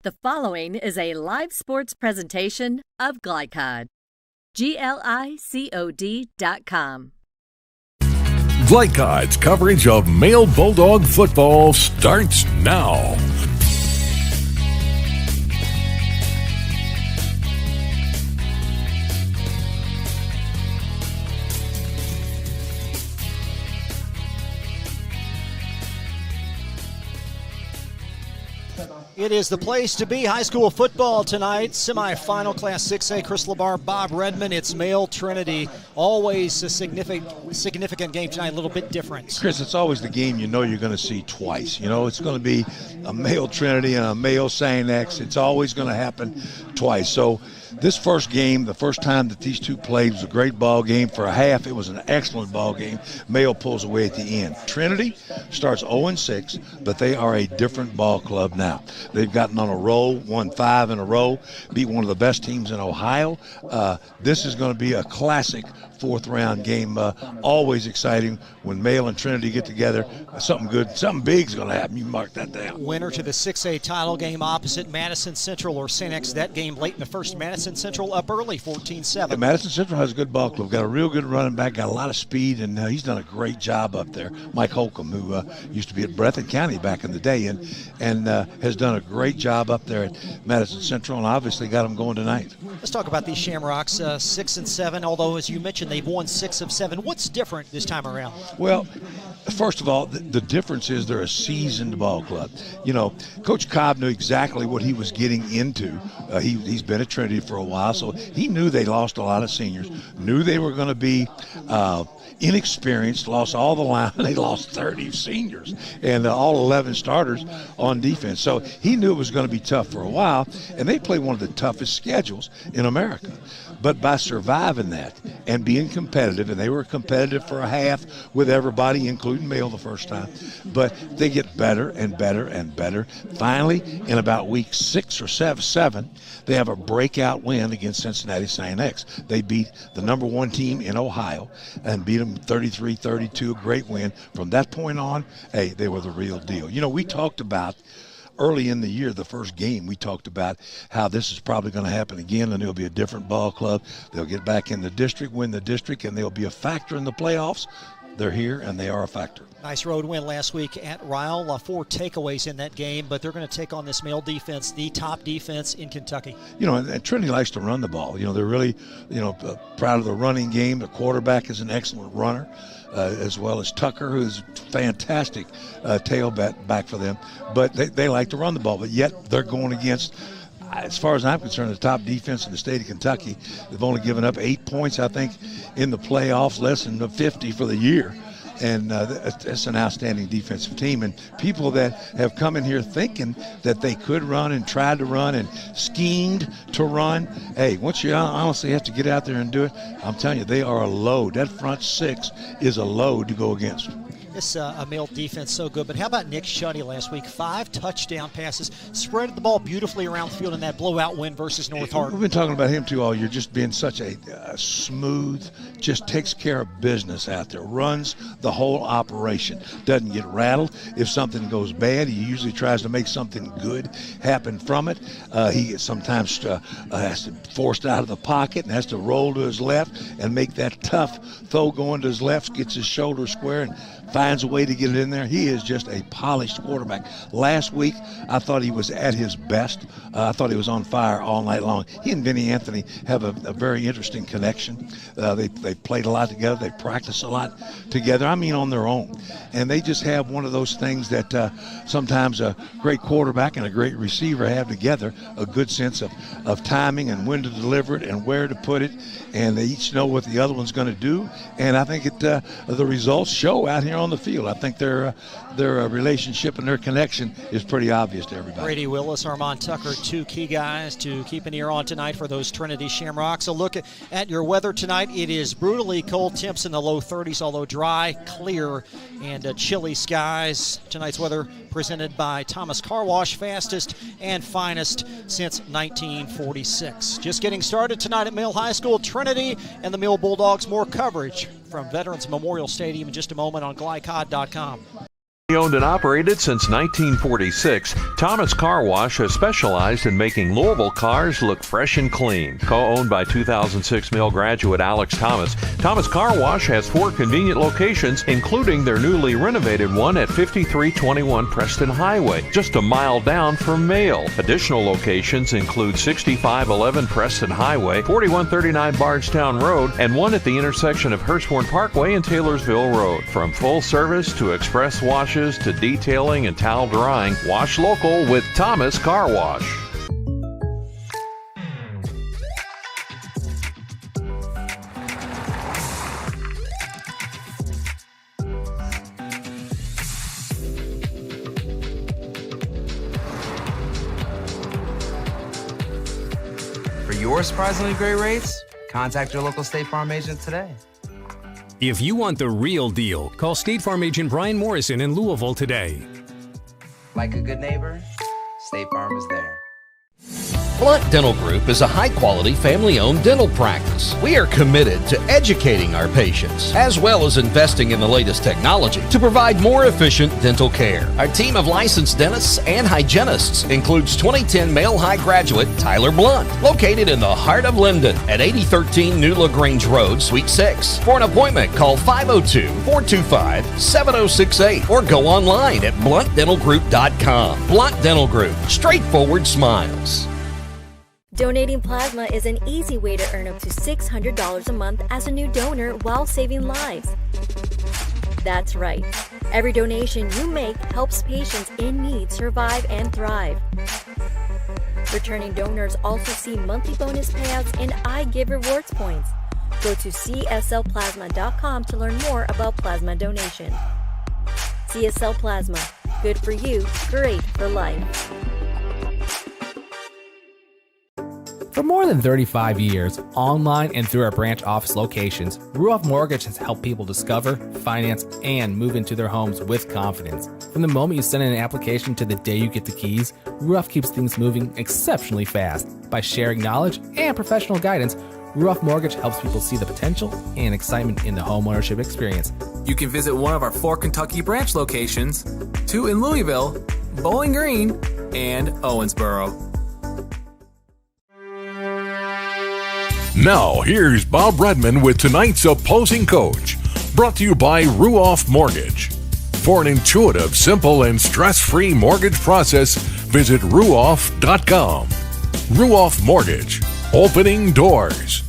The following is a live sports presentation of Glycod. GLICOD.com. Glycod's coverage of male Bulldog football starts now. It is the place to be. High school football tonight. Semifinal Class 6A. Chris LeBar, Bob Redmond. It's male Trinity. Always a significant game tonight. A little bit different. Chris, it's always the game you know you're going to see twice. You know, it's going to be a male Trinity and a male St. X. It's always going to happen twice. So this first game, the first time that these two played, was a great ball game. For a half, it was an excellent ball game. Male pulls away at the end. Trinity starts 0-6, but they are a different ball club now. They've gotten on a roll, won 5 in a row, beat one of the best teams in Ohio. This is going to be a classic fourth-round game. Always exciting when Male and Trinity get together. Something good, something big is going to happen. You mark that down. Winner to the 6A title game opposite Madison Central or St. X. That game late in the first. Madison Central up early, 14-7. Yeah, Madison Central has a good ball club. Got a real good running back, got a lot of speed, and he's done a great job up there. Mike Holcomb, who used to be at Breathitt County back in the day, and has done a great job up there at Madison Central, and obviously got them going tonight. Let's talk about these Shamrocks, 6-7. Although, as you mentioned, they've won 6 of 7. What's different this time around? Well, first of all, the difference is they're a seasoned ball club. You know, Coach Cobb knew exactly what he was getting into. He's been at Trinity for a while, so he knew they lost a lot of seniors, knew they were going to be inexperienced, lost all the line. They lost 30 seniors and all 11 starters on defense. So he knew it was going to be tough for a while, and they play one of the toughest schedules in America. But by surviving that and being competitive, and they were competitive for a half with everybody, including Male the first time, but they get better and better and better. Finally, in about week 6 or 7, they have a breakout win against Cincinnati St. X. They beat the number 1 team in Ohio and beat them 33-32, a great win. From that point on, hey, they were the real deal. You know, we talked about early in the year, the first game, we talked about how this is probably going to happen again, and there'll be a different ball club. They'll get back in the district, win the district, and they'll be a factor in the playoffs. They're here, and they are a factor. Nice road win last week at Ryle. 4 takeaways in that game, but they're going to take on this Male defense, the top defense in Kentucky. You know, and Trinity likes to run the ball. You know, they're really, proud of the running game. The quarterback is an excellent runner, as well as Tucker, who's fantastic tailback for them. But they like to run the ball, but yet they're going against, as far as I'm concerned, the top defense in the state of Kentucky. They've only given up 8 points, I think, in the playoffs, less than 50 for the year. And that's an outstanding defensive team. And people that have come in here thinking that they could run and tried to run and schemed to run, hey, once you honestly have to get out there and do it, I'm telling you, they are a load. That front 6 is a load to go against. This a Male defense so good, but how about Nick Shuddy last week? 5 touchdown passes, spread the ball beautifully around the field in that blowout win versus North Hart. We've been talking about him too all year, just being such a smooth, just takes care of business out there, runs the whole operation, doesn't get rattled. If something goes bad, he usually tries to make something good happen from it. He sometimes has to forced out of the pocket and has to roll to his left and make that tough throw going to his left, gets his shoulder square and finds a way to get it in there. He is just a polished quarterback. Last week, I thought he was at his best. I thought he was on fire all night long. He and Vinny Anthony have a very interesting connection. They played a lot together. They practice a lot together, I mean on their own. And they just have one of those things that sometimes a great quarterback and a great receiver have together, a good sense of timing and when to deliver it and where to put it. And they each know what the other one's going to do. And I think the results show out here on the field. I think their relationship and their connection is pretty obvious to everybody. Brady Willis, Armand Tucker, 2 key guys to keep an ear on tonight for those Trinity Shamrocks. A look at your weather tonight. It is brutally cold, temps in the low 30s, although dry, clear, and chilly skies. Tonight's weather presented by Thomas Car Wash, fastest and finest since 1946. Just getting started tonight at Male High School. Trinity and the Male Bulldogs. More coverage from Veterans Memorial Stadium in just a moment on Glycod.com. Owned and operated since 1946, Thomas Car Wash has specialized in making Louisville cars look fresh and clean. Co-owned by 2006 Mill graduate Alex Thomas, Thomas Car Wash has 4 convenient locations, including their newly renovated one at 5321 Preston Highway, just a mile down from Mail. Additional locations include 6511 Preston Highway, 4139 Bardstown Road, and one at the intersection of Hurstbourne Parkway and Taylorsville Road. From full service to express washes to detailing and towel drying, wash local with Thomas Car Wash. For your surprisingly great rates, contact your local State Farm agent today. If you want the real deal, call State Farm agent Brian Morrison in Louisville today. Like a good neighbor, State Farm is there. Blunt Dental Group is a high-quality, family-owned dental practice. We are committed to educating our patients, as well as investing in the latest technology to provide more efficient dental care. Our team of licensed dentists and hygienists includes 2010 Male High graduate Tyler Blunt, located in the heart of Linden at 8013 New LaGrange Road, Suite 6. For an appointment, call 502-425-7068 or go online at bluntdentalgroup.com. Blunt Dental Group, straightforward smiles. Donating plasma is an easy way to earn up to $600 a month as a new donor while saving lives. That's right. Every donation you make helps patients in need survive and thrive. Returning donors also see monthly bonus payouts and I Give rewards points. Go to cslplasma.com to learn more about plasma donation. CSL Plasma. Good for you, great for life. For more than 35 years, online and through our branch office locations, Ruoff Mortgage has helped people discover, finance, and move into their homes with confidence. From the moment you send in an application to the day you get the keys, Ruoff keeps things moving exceptionally fast. By sharing knowledge and professional guidance, Ruoff Mortgage helps people see the potential and excitement in the homeownership experience. You can visit one of our 4 Kentucky branch locations, 2 in Louisville, Bowling Green, and Owensboro. Now, here's Bob Redman with tonight's opposing coach, brought to you by Ruoff Mortgage. For an intuitive, simple, and stress-free mortgage process, visit ruoff.com. Ruoff Mortgage, opening doors.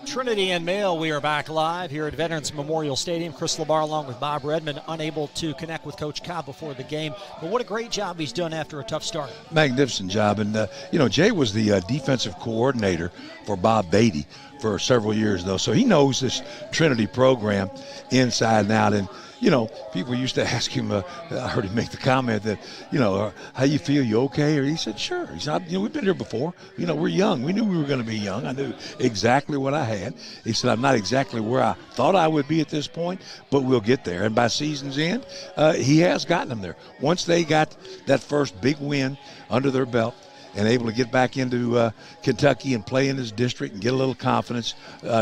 Trinity and Mail, we are back live here at Veterans Memorial Stadium. Chris LaBar along with Bob Redman, unable to connect with Coach Cobb before the game. But what a great job he's done after a tough start. Magnificent job. And, Jay was the defensive coordinator for Bob Beatty for several years, though. So he knows this Trinity program inside and out. And, people used to ask him, I heard him make the comment that, how you feel, you okay? Or he said, sure. He said, we've been here before. We're young. We knew we were going to be young. I knew exactly what I had. He said, I'm not exactly where I thought I would be at this point, but we'll get there. And by season's end, he has gotten them there. Once they got that first big win under their belt, and able to get back into Kentucky and play in his district and get a little confidence.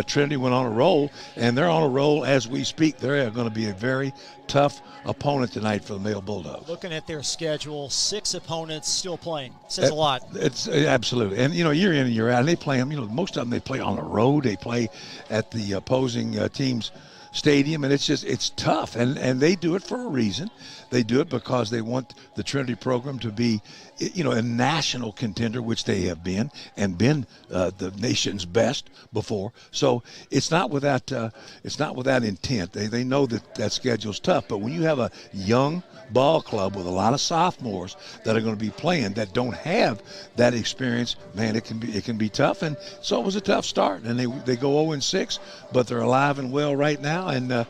Trinity went on a roll, and they're on a roll as we speak. They're going to be a very tough opponent tonight for the Male Bulldogs. Looking at their schedule, 6 opponents still playing. Says a lot. It's absolutely. And, year in and year out, and they play them, most of them they play on the road. They play at the opposing team's stadium, and it's tough, and they do it for a reason. They do it because they want the Trinity program to be, a national contender, which they have been, and been the nation's best before. So it's not without intent. They know that schedule's tough, but when you have a young ball club with a lot of sophomores that are going to be playing that don't have that experience, man, it can be tough. And so it was a tough start, and they go 0-6, but they're alive and well right now. now and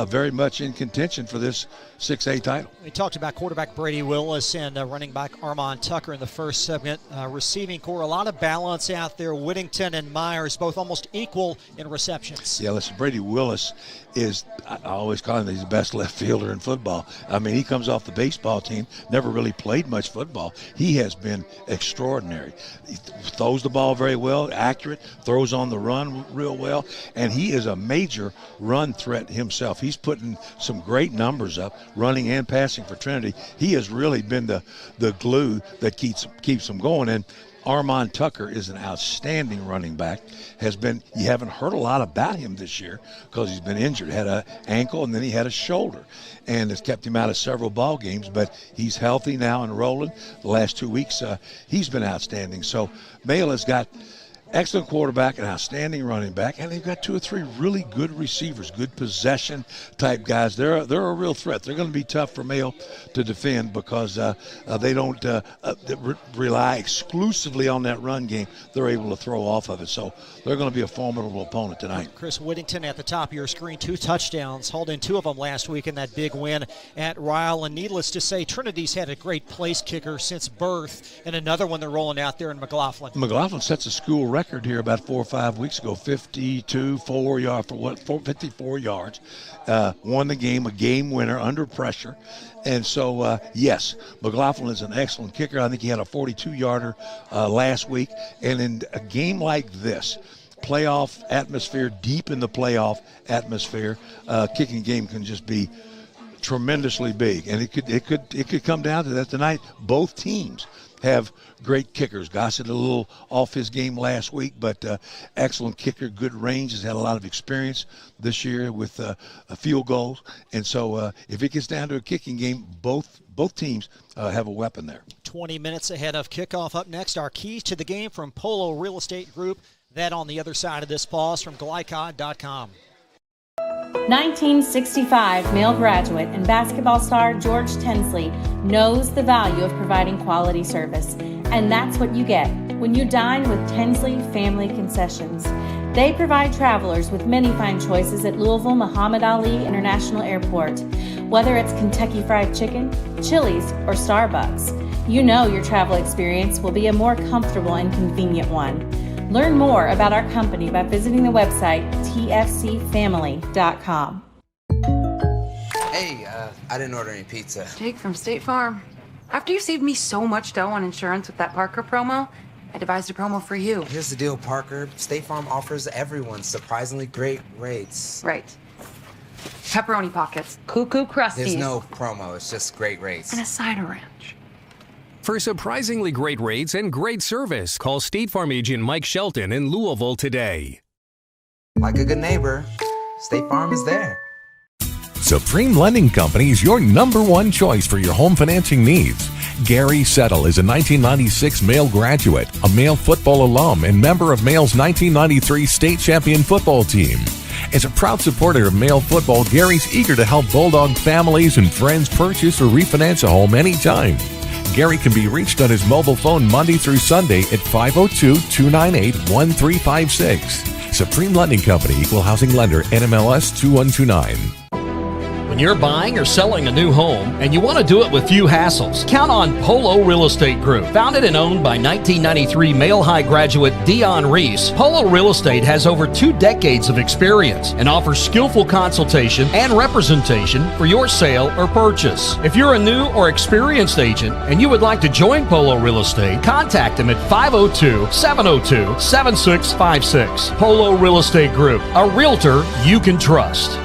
very much in contention for this 6A title. We talked about quarterback Brady Willis and running back Armand Tucker in the first segment. Receiving core, a lot of balance out there. Whittington and Myers both almost equal in receptions. Yeah, listen, Brady Willis is, I always call him, he's the best left fielder in football. I mean, he comes off the baseball team, never really played much football. He has been extraordinary. He throws the ball very well, accurate, throws on the run real well, and he is a major run threat himself. He's putting some great numbers up, running and passing for Trinity. He has really been the glue that keeps them going. And Armand Tucker is an outstanding running back. You haven't heard a lot about him this year because he's been injured. Had an ankle and then he had a shoulder, and it's kept him out of several ball games. But he's healthy now and rolling. The last 2 weeks, he's been outstanding. So Mail has got excellent quarterback, an outstanding running back, and they've got 2 or 3 really good receivers, good possession type guys. They're a real threat. They're going to be tough for Mail to defend because they don't rely exclusively on that run game. They're able to throw off of it, so they're going to be a formidable opponent tonight. Chris Whittington at the top of your screen, 2 touchdowns, hauled in 2 of them last week in that big win at Ryle. And needless to say, Trinity's had a great place kicker since birth, and another one they're rolling out there in McLaughlin. McLaughlin sets a school record here about 4 or 5 weeks ago, 54 yards. Won the game, a game winner under pressure. And so, yes, McLaughlin is an excellent kicker. I think he had a 42-yarder last week. And in a game like this, playoff atmosphere, deep in the playoff atmosphere, kicking game can just be tremendously big. And it could come down to that tonight. Both teams have great kickers. Gossett a little off his game last week, but excellent kicker, good range, has had a lot of experience this year with field goals. And so if it gets down to a kicking game, both teams have a weapon there. 20 minutes ahead of kickoff. Up next, our keys to the game from Polo Real Estate Group. That on the other side of this pause from Glycod.com. 1965 Male graduate and basketball star George Tensley knows the value of providing quality service, and that's what you get when you dine with Tensley Family Concessions. They provide travelers with many fine choices at Louisville Muhammad Ali International Airport. Whether it's Kentucky Fried Chicken, Chili's, or Starbucks, you know your travel experience will be a more comfortable and convenient one. Learn more about our company by visiting the website tfcfamily.com. Hey, I didn't order any pizza. Jake from State Farm. After you saved me so much dough on insurance with that Parker promo, I devised a promo for you. Here's the deal, Parker. State Farm offers everyone surprisingly great rates. Right. Pepperoni pockets, cuckoo crusties. There's no promo, it's just great rates. And a side of ranch. For surprisingly great rates and great service, call State Farm agent Mike Shelton in Louisville today. Like a good neighbor, State Farm is there. Supreme Lending Company is your #1 choice for your home financing needs. Gary Settle is a 1996 Male graduate, a Male football alum, and member of Male's 1993 state champion football team. As a proud supporter of Male football, Gary's eager to help Bulldog families and friends purchase or refinance a home anytime. Gary can be reached on his mobile phone Monday through Sunday at 502-298-1356. Supreme Lending Company, Equal Housing Lender, NMLS 2129. When you're buying or selling a new home and you want to do it with few hassles, count on Polo Real Estate Group. Founded and owned by 1993 Male High graduate Dion Reese, Polo Real Estate has over 2 decades of experience and offers skillful consultation and representation for your sale or purchase. If you're a new or experienced agent and you would like to join Polo Real Estate, contact them at 502-702-7656. Polo Real Estate Group, a realtor you can trust.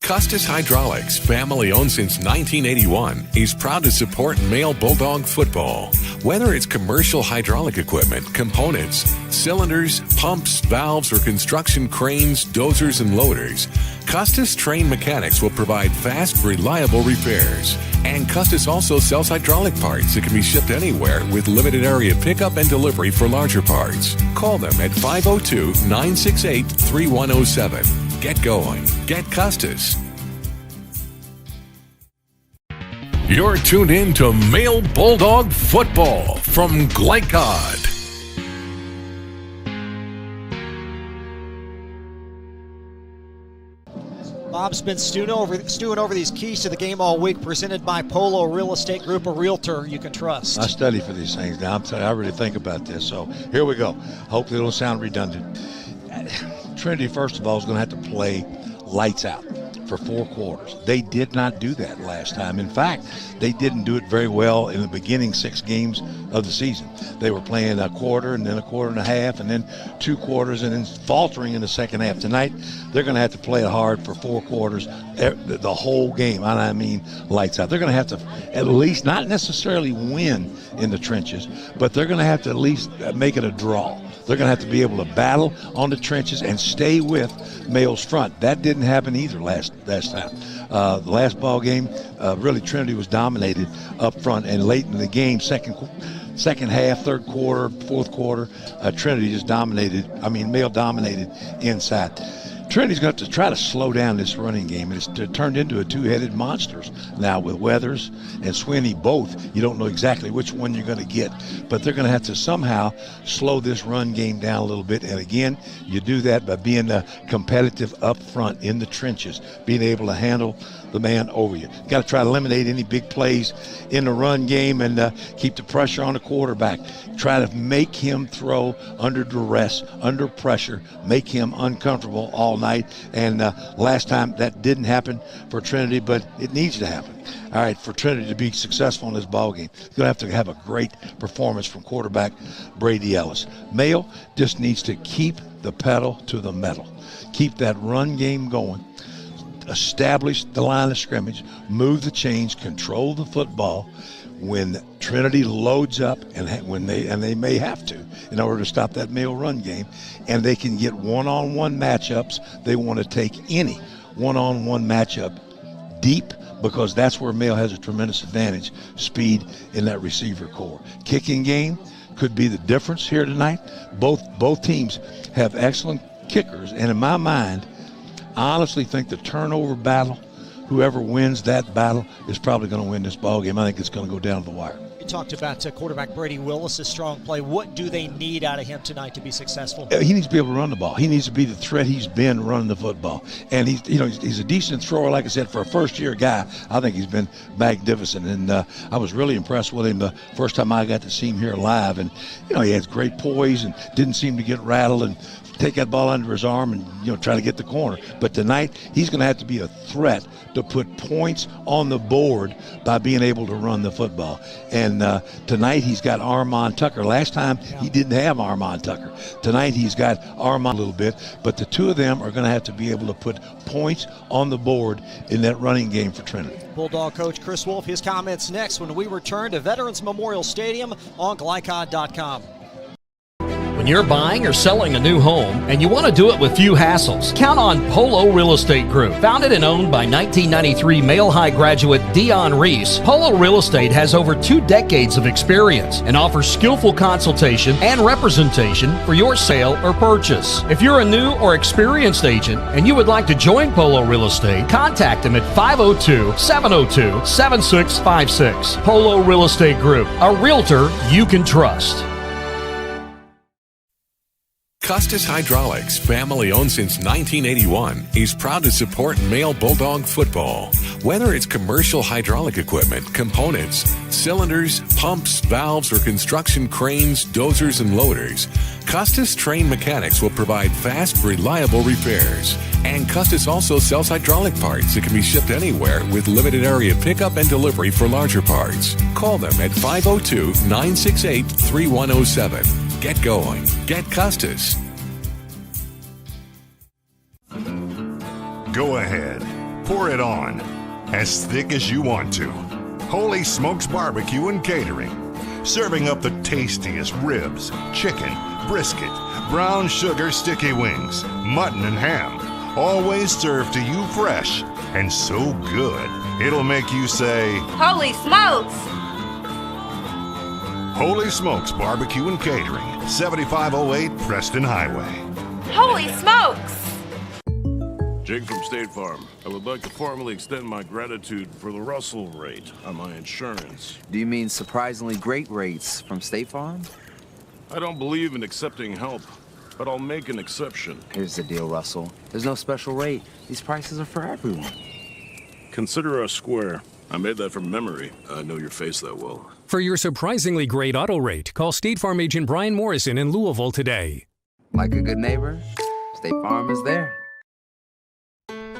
Custis Hydraulics, family owned since 1981, is proud to support Male Bulldog football. Whether it's commercial hydraulic equipment, components, cylinders, pumps, valves, or construction cranes, dozers, and loaders, Custis trained mechanics will provide fast, reliable repairs. And Custis also sells hydraulic parts that can be shipped anywhere with limited area pickup and delivery for larger parts. Call them at 502-968-3107. Get going. Get Custis. You're tuned in to Male Bulldog Football from Glycod. Bob's been stewing over these keys to the game all week, presented by Polo Real Estate Group, a realtor you can trust. I study for these things now. I'm telling you, I really think about this. So here we go. Hopefully it don't sound redundant. Trinity, first of all, is going to have to play lights out for 4 quarters. They did not do that last time. In fact, they didn't do it very well in the beginning 6 games of the season. They were playing a quarter and then a quarter and a half and then 2 quarters and then faltering in the second half. Tonight, they're going to have to play it hard for 4 quarters, the whole game. I mean, lights out. They're going to have to at least, not necessarily win in the trenches, but they're going to have to at least make it a draw. They're going to have to be able to battle on the trenches and stay with Mayo's front. That didn't happen either last time. The last ball game, really Trinity was dominated up front, and late in the game, second half, third quarter, fourth quarter, Trinity just dominated. Mayo dominated inside. Trinity's going to have to try to slow down this running game. It's turned into a 2-headed monsters now with Weathers and Swinney both. You don't know exactly which one you're going to get, but they're going to have to somehow slow this run game down a little bit. And again, you do that by being competitive up front in the trenches, being able to handle the man over you. Got to try to eliminate any big plays in the run game and keep the pressure on the quarterback. Try to make him throw under duress, under pressure, make him uncomfortable all night. And last time that didn't happen for Trinity, but it needs to happen. All right, for Trinity to be successful in this ball game, you're going to have a great performance from quarterback Brady Ellis. Mayo just needs to keep the pedal to the metal, keep that run game going, establish the line of scrimmage, move the chains, control the football. When Trinity loads up, and they may have to in order to stop that Mayo run game, and they can get one-on-one matchups, they want to take any one-on-one matchup deep, because that's where Mayo has a tremendous advantage, speed in that receiver core. Kicking game could be the difference here tonight. Both teams have excellent kickers, and in my mind, I honestly think the turnover battle, whoever wins that battle is probably going to win this ball game. I think it's going to go down to the wire. You talked about quarterback Brady Willis' strong play. What do they need out of him tonight to be successful? He needs to be able to run the ball. He needs to be the threat he's been running the football. And he's a decent thrower, like I said, for a first-year guy. I think he's been magnificent. And I was really impressed with him the first time I got to see him here live. And he has great poise and didn't seem to get rattled and take that ball under his arm and try to get the corner. But tonight he's going to have to be a threat to put points on the board by being able to run the football. And tonight he's got Armand Tucker. Last time he didn't have Armand Tucker. Tonight he's got Armand a little bit, but the two of them are going to have to be able to put points on the board in that running game for Trinity. Bulldog coach Chris Wolf, his comments next when we return to Veterans Memorial Stadium on Glycod.com. When you're buying or selling a new home and you want to do it with few hassles, count on Polo Real Estate Group. Founded and owned by 1993 Male High graduate Dion Reese, Polo Real Estate has over 2 decades of experience and offers skillful consultation and representation for your sale or purchase. If you're a new or experienced agent and you would like to join Polo Real Estate, contact them at 502-702-7656. Polo Real Estate Group, a realtor you can trust. Custis Hydraulics, family owned since 1981, is proud to support male Bulldog football. Whether it's commercial hydraulic equipment, components, cylinders, pumps, valves, or construction cranes, dozers, and loaders, Custis trained mechanics will provide fast, reliable repairs. And Custis also sells hydraulic parts that can be shipped anywhere with limited area pickup and delivery for larger parts. Call them at 502-968-3107. Get going. Get Custis. Go ahead. Pour it on. As thick as you want to. Holy Smokes Barbecue and Catering. Serving up the tastiest ribs, chicken, brisket, brown sugar sticky wings, mutton and ham. Always served to you fresh and so good, it'll make you say, Holy smokes! Holy Smokes Barbecue and Catering, 7508 Preston Highway. Holy smokes! Jake from State Farm. I would like to formally extend my gratitude for the Russell rate on my insurance. Do you mean surprisingly great rates from State Farm? I don't believe in accepting help. but I'll make an exception. Here's the deal, Russell. There's no special rate. These prices are for everyone. Consider us square. I made that from memory. I know your face that well. For your surprisingly great auto rate, call State Farm agent Brian Morrison in Louisville today. Like a good neighbor, State Farm is there.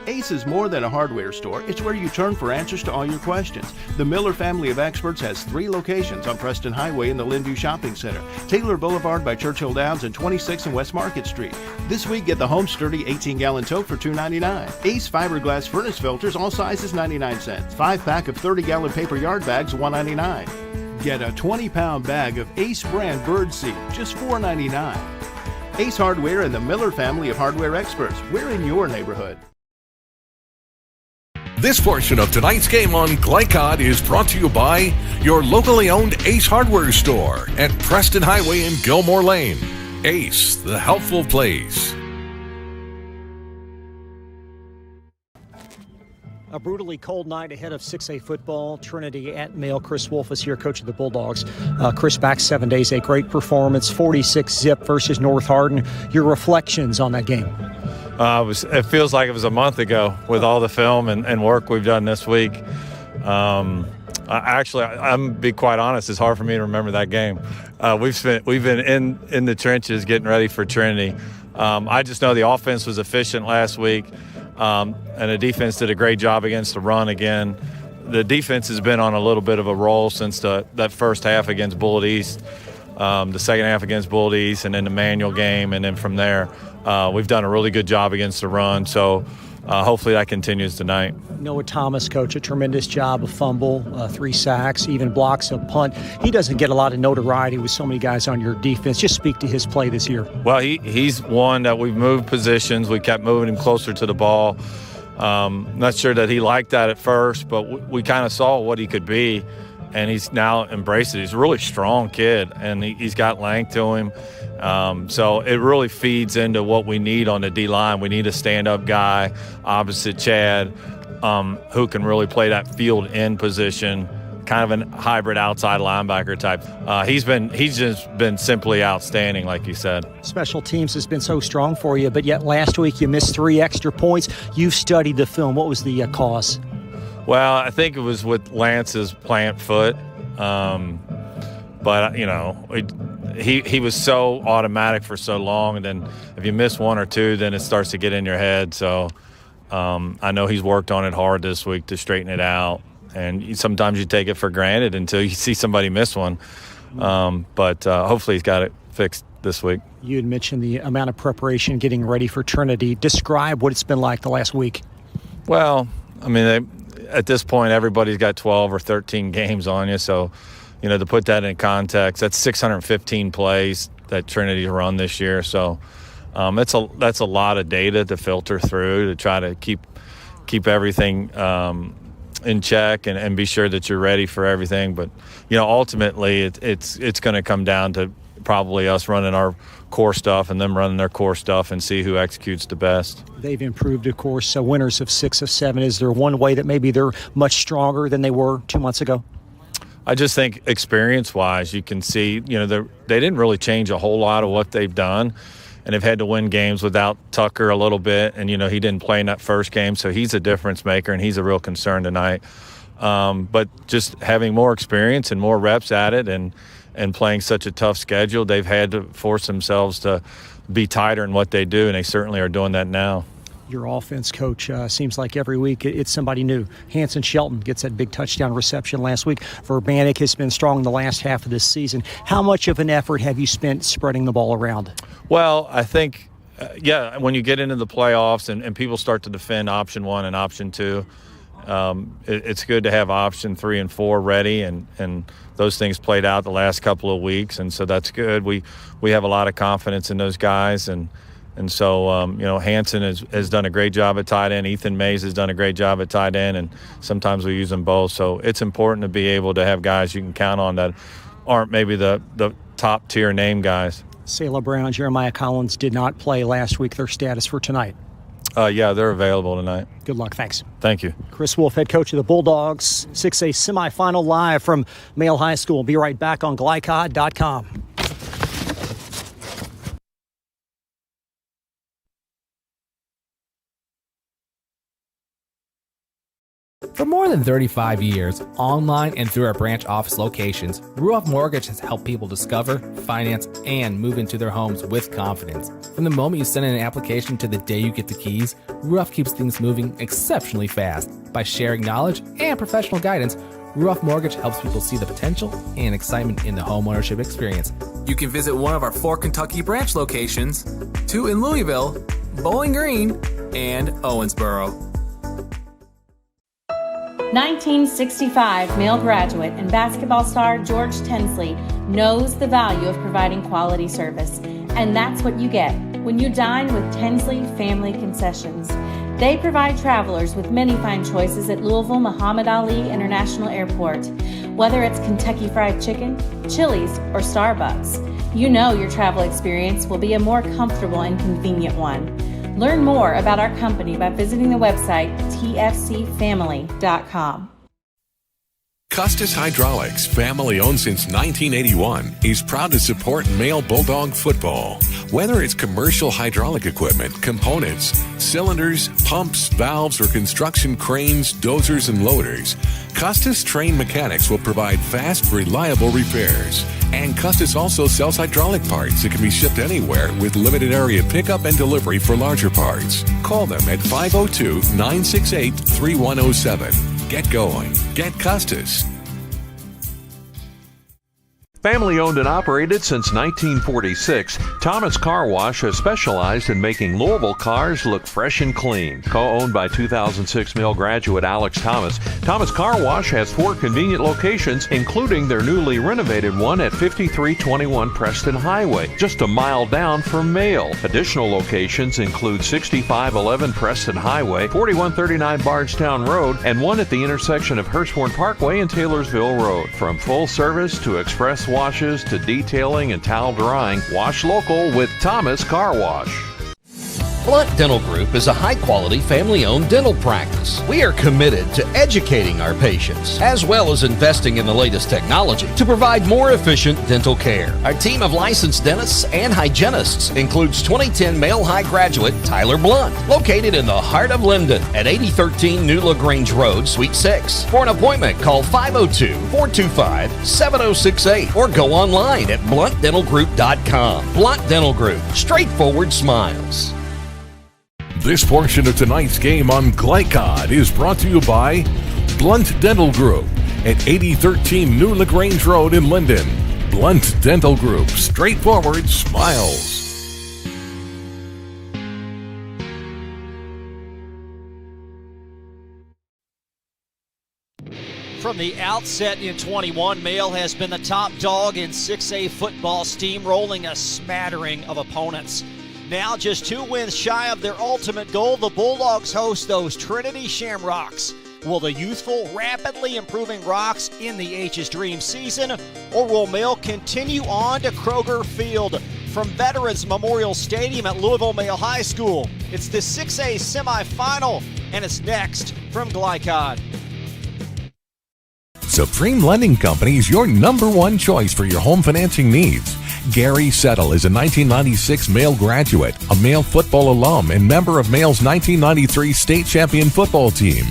Ace is more than a hardware store. It's where you turn for answers to all your questions. The Miller family of experts has 3 locations on Preston Highway in the Linview Shopping Center, Taylor Boulevard by Churchill Downs, and 26 and West Market Street. This week, get the Home Sturdy 18-gallon tote for $2.99. Ace fiberglass furnace filters, all sizes 99 cents. 5-pack of 30-gallon paper yard bags, $1.99. Get a 20-pound bag of Ace brand birdseed, just $4.99. Ace Hardware and the Miller family of hardware experts. We're in your neighborhood. This portion of tonight's game on Glycod is brought to you by your locally owned Ace Hardware store at Preston Highway in Gilmore Lane. Ace, the helpful place. A brutally cold night ahead of 6A football. Trinity at Mail. Chris Wolf is here, coach of the Bulldogs. Chris, back 7 days, a great performance, 46-zip versus North Hardin. Your reflections on that game? It feels like it was a month ago with all the film and work we've done this week. I'm gonna be quite honest. It's hard for me to remember that game. We've been in the trenches getting ready for Trinity. I just know the offense was efficient last week, and the defense did a great job against the run again. The defense has been on a little bit of a roll since that first half against Bullitt East, the second half against Bullitt East, and then the Manual game, and then from there. We've done a really good job against the run, so hopefully that continues tonight. Noah Thomas, coach, a tremendous job, a fumble, 3 sacks, even blocks a punt. He doesn't get a lot of notoriety with so many guys on your defense. Just speak to his play this year. Well, he's one that we've moved positions. We kept moving him closer to the ball. Not sure that he liked that at first, but we kind of saw what he could be, and he's now embraced it. He's a really strong kid, and he's got length to him. So it really feeds into what we need on the D-line. We need a stand-up guy opposite Chad who can really play that field end position, kind of a hybrid outside linebacker type. He's just been simply outstanding, like you said. Special teams has been so strong for you, but yet last week you missed 3 extra points. You've studied the film. What was the cause? Well, I think it was with Lance's plant foot. But, you know, he was so automatic for so long, and then if you miss 1 or 2, then it starts to get in your head. So I know he's worked on it hard this week to straighten it out, and sometimes you take it for granted until you see somebody miss one. But hopefully he's got it fixed this week. You had mentioned the amount of preparation getting ready for Trinity. Describe what it's been like the last week. Well, I mean, at this point, everybody's got 12 or 13 games on you, so – you know, to put that in context, that's 615 plays that Trinity run this year. So that's a lot of data to filter through to try to keep everything in check and be sure that you're ready for everything. But, you know, ultimately it's going to come down to probably us running our core stuff and them running their core stuff and see who executes the best. They've improved, of course, winners of 6 of 7. Is there one way that maybe they're much stronger than they were 2 months ago? I just think experience-wise, you can see, you know, they didn't really change a whole lot of what they've done, and they've had to win games without Tucker a little bit, and, you know, he didn't play in that first game, so he's a difference maker, and he's a real concern tonight. But just having more experience and more reps at it and playing such a tough schedule, they've had to force themselves to be tighter in what they do, and they certainly are doing that now. Your offense coach seems like every week it's somebody new. Hanson Shelton gets that big touchdown reception last week. Verbanik has been strong the last half of this season. How much of an effort have you spent spreading the ball around? Well, I think, when you get into the playoffs and people start to defend option 1 and option 2, it's good to have option 3 and 4 ready, and those things played out the last couple of weeks, and so that's good. We have a lot of confidence in those guys, and so, you know, Hanson has done a great job at tight end. Ethan Mays has done a great job at tight end, and sometimes we use them both. So it's important to be able to have guys you can count on that aren't maybe the top-tier name guys. Sayla Brown, Jeremiah Collins did not play last week. Their status for tonight? Yeah, they're available tonight. Good luck. Thanks. Thank you. Chris Wolf, head coach of the Bulldogs. 6A semifinal live from Mail High School. Be right back on Glycod.com. For more than 35 years, online and through our branch office locations, Ruoff Mortgage has helped people discover, finance, and move into their homes with confidence. From the moment you send in an application to the day you get the keys, Ruoff keeps things moving exceptionally fast. By sharing knowledge and professional guidance, Ruoff Mortgage helps people see the potential and excitement in the homeownership experience. You can visit one of our 4 Kentucky branch locations, 2 in Louisville, Bowling Green, and Owensboro. 1965 male graduate and basketball star George Tensley knows the value of providing quality service. And that's what you get when you dine with Tensley Family Concessions. They provide travelers with many fine choices at Louisville Muhammad Ali International Airport. Whether it's Kentucky Fried Chicken, Chili's, or Starbucks, you know your travel experience will be a more comfortable and convenient one. Learn more about our company by visiting the website tfcfamily.com. Custis Hydraulics, family owned since 1981, is proud to support male bulldog football. Whether it's commercial hydraulic equipment, components, cylinders, pumps, valves, or construction cranes, dozers, and loaders, Custis trained mechanics will provide fast, reliable repairs. And Custis also sells hydraulic parts that can be shipped anywhere with limited area pickup and delivery for larger parts. Call them at 502-968-3107. Get going. Get Custis. Family owned and operated since 1946, Thomas Car Wash has specialized in making Louisville cars look fresh and clean. Co-owned by 2006 Mill graduate Alex Thomas, Thomas Car Wash has 4 convenient locations, including their newly renovated one at 5321 Preston Highway, just a mile down from Mail. Additional locations include 6511 Preston Highway, 4139 Bardstown Road, and one at the intersection of Hurstbourne Parkway and Taylorsville Road. From full service to express washes to detailing and towel drying, wash local with Thomas Car Wash. Blunt Dental Group is a high-quality, family-owned dental practice. We are committed to educating our patients, as well as investing in the latest technology to provide more efficient dental care. Our team of licensed dentists and hygienists includes 2010 male high graduate Tyler Blunt, located in the heart of Linden at 8013 New LaGrange Road, Suite 6. For an appointment, call 502-425-7068 or go online at bluntdentalgroup.com. Blunt Dental Group, straightforward smiles. This portion of tonight's game on Glycod is brought to you by Blunt Dental Group at 8013 New LaGrange Road in Linden. Blunt Dental Group, straightforward smiles. From the outset in 21, Mail has been the top dog in 6A football, steamrolling a smattering of opponents. Now just 2 wins shy of their ultimate goal, the Bulldogs host those Trinity Shamrocks. Will the youthful, rapidly improving Rocks end the H's dream season, or will Mail continue on to Kroger Field? From Veterans Memorial Stadium at Louisville Male High School, it's the 6A semifinal, and it's next from Glycod. Supreme Lending Company is your #1 choice for your home financing needs. Gary Settle is a 1996 Mail graduate, a Mail football alum, and member of Mail's 1993 state champion football team.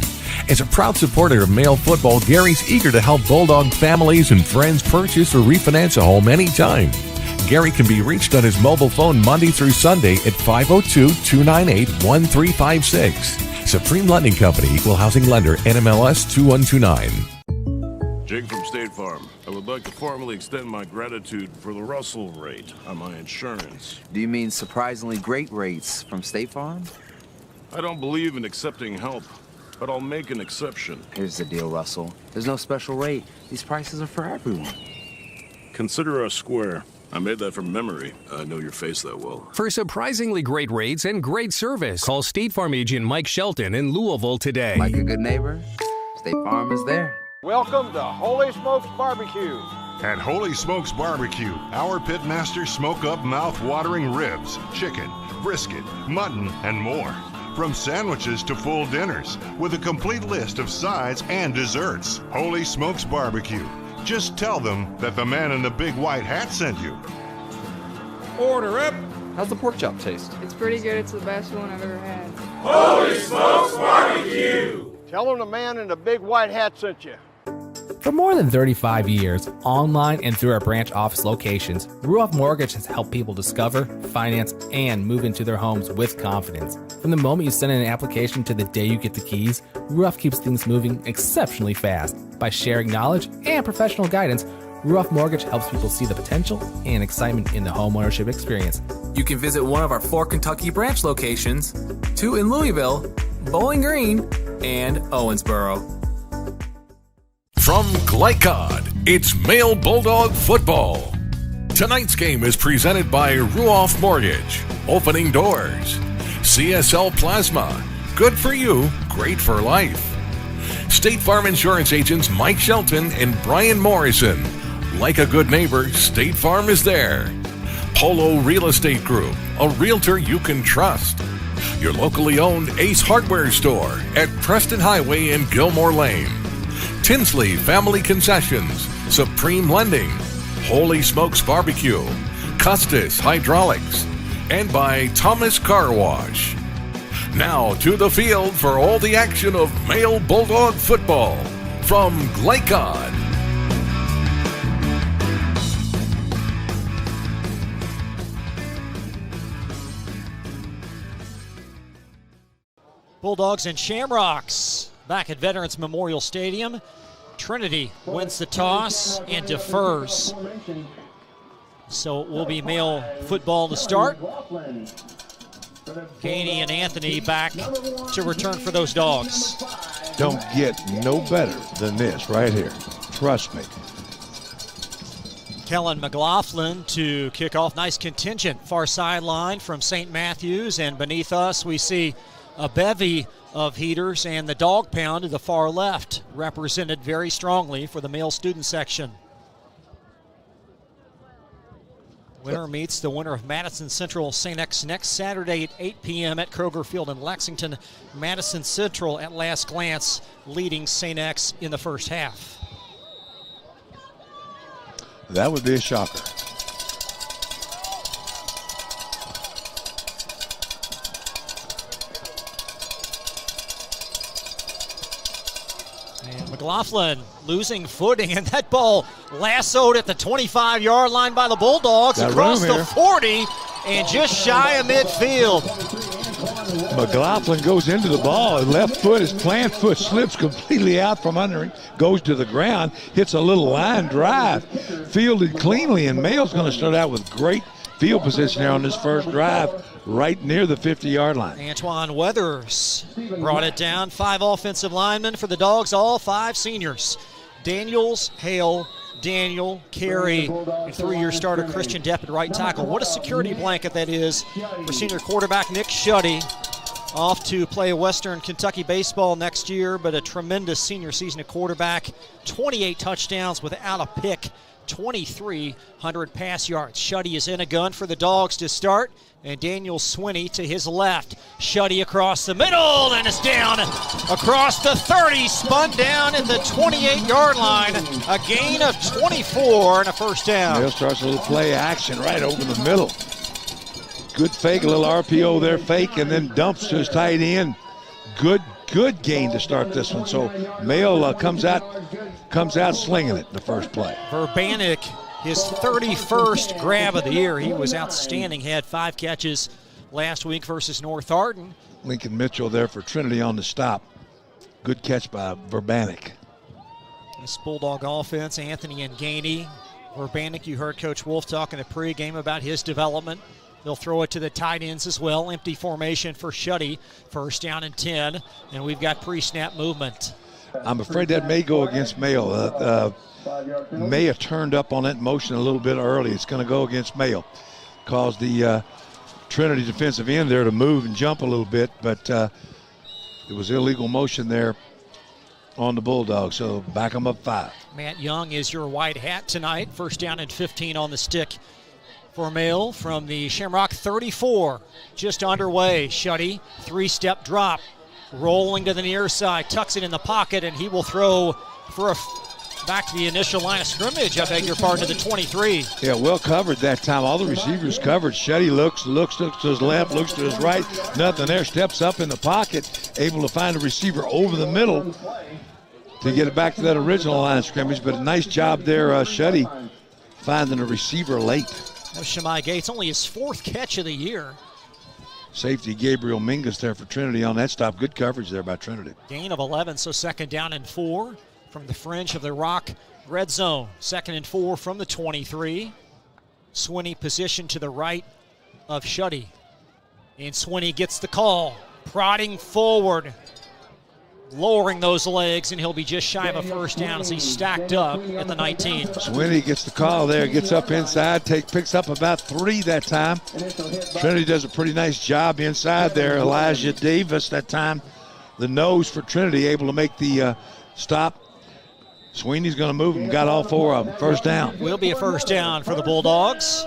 As a proud supporter of Mail football, Gary's eager to help Bulldog families and friends purchase or refinance a home anytime. Gary can be reached on his mobile phone Monday through Sunday at 502-298-1356. Supreme Lending Company, Equal Housing Lender, NMLS 2129. Jake from State Farm. I would like to formally extend my gratitude for the Russell rate on my insurance. Do you mean surprisingly great rates from State Farm? I don't believe in accepting help, but I'll make an exception. Here's the deal, Russell. There's no special rate. These prices are for everyone. Consider us square. I made that from memory. I know your face that well. For surprisingly great rates and great service, call State Farm agent Mike Shelton in Louisville today. Like a good neighbor, State Farm is there. Welcome to Holy Smokes Barbecue. At Holy Smokes Barbecue, our pitmasters smoke up mouth-watering ribs, chicken, brisket, mutton, and more. From sandwiches to full dinners, with a complete list of sides and desserts. Holy Smokes Barbecue. Just tell them that the man in the big white hat sent you. Order up. How's the pork chop taste? It's pretty good. It's the best one I've ever had. Holy Smokes Barbecue. Tell them the man in the big white hat sent you. For more than 35 years, online and through our branch office locations, Ruoff Mortgage has helped people discover, finance, and move into their homes with confidence. From the moment you send in an application to the day you get the keys, Ruoff keeps things moving exceptionally fast. By sharing knowledge and professional guidance, Ruoff Mortgage helps people see the potential and excitement in the homeownership experience. You can visit one of our 4 Kentucky branch locations, 2 in Louisville, Bowling Green, and Owensboro. From Glycod, it's Male Bulldog football. Tonight's game is presented by Ruoff Mortgage, Opening Doors, CSL Plasma, good for you, great for life. State Farm Insurance agents Mike Shelton and Brian Morrison. Like a good neighbor, State Farm is there. Polo Real Estate Group, a realtor you can trust. Your locally owned Ace Hardware Store at Preston Highway and Gilmore Lane. Tinsley Family Concessions, Supreme Lending, Holy Smokes Barbecue, Custis Hydraulics, and by Thomas Car Wash. Now to the field for all the action of Male Bulldog football from Glycod. Bulldogs and Shamrocks back at Veterans Memorial Stadium. Trinity wins the toss and defers. So it will be male football to start. Gainey and Anthony back to return for those Dogs. Don't get no better than this right here. Trust me. Kellen McLaughlin to kick off. Nice contingent far sideline from St. Matthews, and beneath us we see a bevy of heaters and the Dog Pound to the far left, represented very strongly for the male student section. Winner meets the winner of Madison Central St. X next Saturday at 8 p.m. at Kroger Field in Lexington. Madison Central at last glance leading St. X in the first half. That would be a shocker. McLaughlin losing footing, and that ball lassoed at the 25-yard line by the Bulldogs across the 40 and just shy of midfield. McLaughlin goes into the ball. His left foot, his plant foot slips completely out from under him, goes to the ground, hits a little line drive, fielded cleanly, and Male's going to start out with great field position here on this first drive, right near the 50-yard line. Antoine Weathers brought it down. 5 offensive linemen for the Dogs, all 5 seniors. Daniels, Hale, Daniel, Carey, and 3-year starter Christian Depp at right tackle. What a security blanket that is for senior quarterback Nick Shuddy, off to play Western Kentucky baseball next year, but a tremendous senior season at quarterback. 28 touchdowns without a pick, 2,300 pass yards. Shuddy is in a gun for the Dogs to start, and Daniel Swinney to his left. Shuddy across the middle, and it's down across the 30, spun down in the 28-yard line. A gain of 24 and a first down. Dale starts a little play action right over the middle. Good fake, a little RPO there, fake, and then dumps to his tight end. Good gain to start this one. So Male comes out slinging it the first play. Verbanek, his 31st grab of the year. He was outstanding. He had 5 catches last week versus North Arden. Lincoln Mitchell there for Trinity on the stop. Good catch by Verbanek. This Bulldog offense, Anthony and Gainey. Verbanek, you heard Coach Wolf talking at pregame about his development. They'll throw it to the tight ends as well. Empty formation for Shuddy. First down and 10, and we've got pre-snap movement. I'm afraid that may go against Male. May have turned up on that motion a little bit early. It's going to go against Male. Caused the Trinity defensive end there to move and jump a little bit, but it was illegal motion there on the Bulldogs, so back them up 5. Matt Young is your white hat tonight. First down and 15 on the stick for Male from the Shamrock 34. Just underway. Shuddy, 3-step drop. Rolling to the near side, tucks it in the pocket, and he will throw for a back to the initial line of scrimmage, I beg your pardon, to the 23. Yeah, well covered that time. All the receivers covered. Shetty looks to his left, looks to his right. Nothing there. Steps up in the pocket, able to find a receiver over the middle to get it back to that original line of scrimmage. But a nice job there, Shetty, finding a receiver late. That was Shemai Gates, only his 4th catch of the year. Safety Gabriel Mingus there for Trinity on that stop. Good coverage there by Trinity. Gain of 11, so 2nd down and 4 from the fringe of the Rock red zone. 2nd and 4 from the 23. Swinney positioned to the right of Shetty. And Swinney gets the call, prodding forward, lowering those legs, and he'll be just shy of a 1st down as he's stacked up at the 19. Swinney gets the call there, gets up inside, picks up about 3 that time. Trinity does a pretty nice job inside there. Elijah Davis that time, the nose for Trinity, able to make the stop. Sweeney's going to move him, got all 4 of them. 1st down. Will be a 1st down for the Bulldogs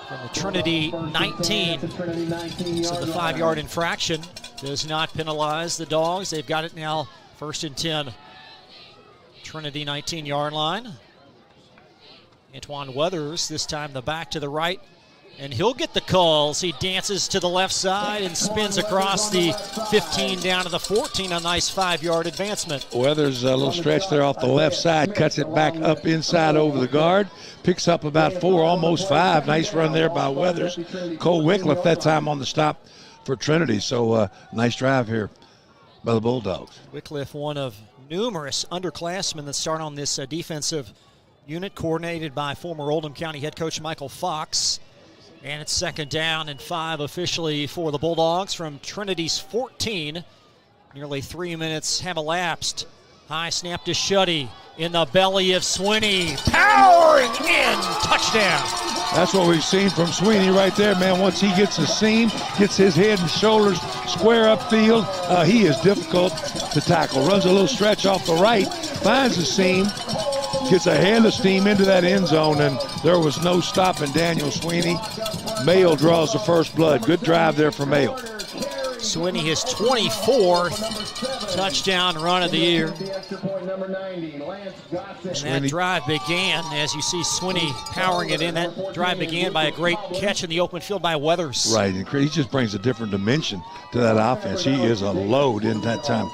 from the Trinity 19. So the 5-yard infraction does not penalize the Dogs. They've got it now 1st and 10. Trinity 19-yard line. Antoine Weathers, this time the back to the right, and he'll get the calls. He dances to the left side and spins across the 15 down to the 14, a nice 5-yard advancement. Weathers a little stretch there off the left side, cuts it back up inside over the guard, picks up about 4, almost 5. Nice run there by Weathers. Cole Wycliffe that time on the stop for Trinity, so nice drive here by the Bulldogs. Wycliffe, one of numerous underclassmen that start on this defensive unit, coordinated by former Oldham County head coach Michael Fox. And it's 2nd down and 5 officially for the Bulldogs from Trinity's 14. Nearly 3 minutes have elapsed. High snap to Shetty in the belly of Swinney. Powering in, touchdown. That's what we've seen from Sweeney right there, man. Once he gets a seam, gets his head and shoulders square upfield, he is difficult to tackle. Runs a little stretch off the right, finds a seam, gets a hand of steam into that end zone, and there was no stopping Daniel Sweeney. Mayo draws the first blood. Good drive there for Mayo. Swinney, his 24th touchdown run of the year. And that drive began, as you see Swinney powering it in, that drive began by a great catch in the open field by Weathers. Right, and he just brings a different dimension to that offense. He is a load in that time.